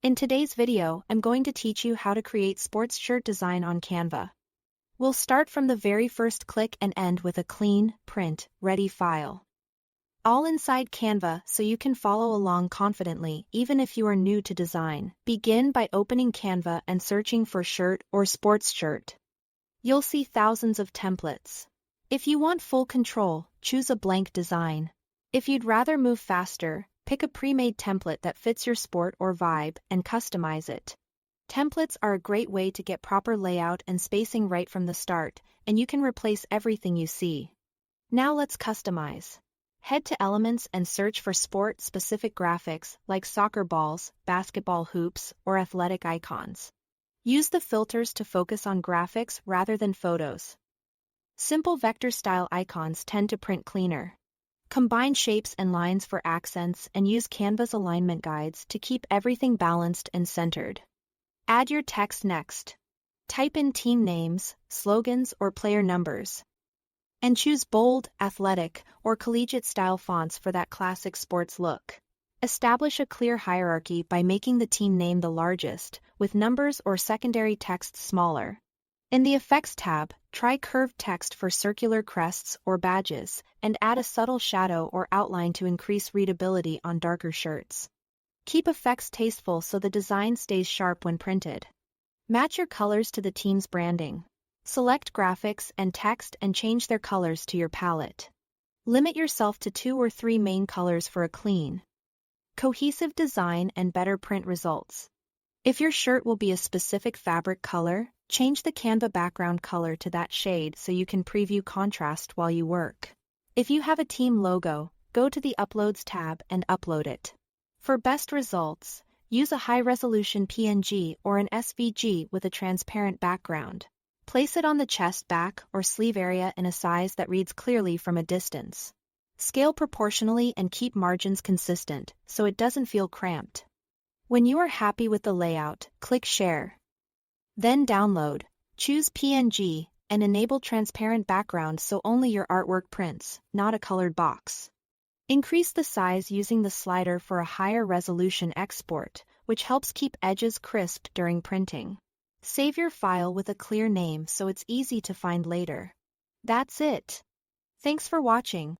In today's video, I'm going to teach you how to create sports shirt design on Canva. We'll start from the very first click and end with a clean, print-ready file. All inside Canva so you can follow along confidently even if you are new to design. Begin by opening Canva and searching for shirt or sports shirt. You'll see thousands of templates. If you want full control, choose a blank design. If you'd rather move faster, pick a pre-made template that fits your sport or vibe and customize it. Templates are a great way to get proper layout and spacing right from the start, and you can replace everything you see. Now let's customize. Head to Elements and search for sport-specific graphics like soccer balls, basketball hoops, or athletic icons. Use the filters to focus on graphics rather than photos. Simple vector-style icons tend to print cleaner. Combine shapes and lines for accents and use Canva's alignment guides to keep everything balanced and centered. Add your text next. Type in team names, slogans, or player numbers. And choose bold, athletic, or collegiate-style fonts for that classic sports look. Establish a clear hierarchy by making the team name the largest, with numbers or secondary text smaller. In the Effects tab, try curved text for circular crests or badges, and add a subtle shadow or outline to increase readability on darker shirts. Keep effects tasteful so the design stays sharp when printed. Match your colors to the team's branding. Select graphics and text and change their colors to your palette. Limit yourself to 2 or 3 main colors for a clean, cohesive design and better print results. If your shirt will be a specific fabric color, change the Canva background color to that shade so you can preview contrast while you work. If you have a team logo, go to the Uploads tab and upload it. For best results, use a high-resolution PNG or an SVG with a transparent background. Place it on the chest back or sleeve area in a size that reads clearly from a distance. Scale proportionally and keep margins consistent so it doesn't feel cramped. When you are happy with the layout, click Share. Then download, choose PNG, and enable transparent background so only your artwork prints, not a colored box. Increase the size using the slider for a higher resolution export, which helps keep edges crisp during printing. Save your file with a clear name so it's easy to find later. That's it. Thanks for watching.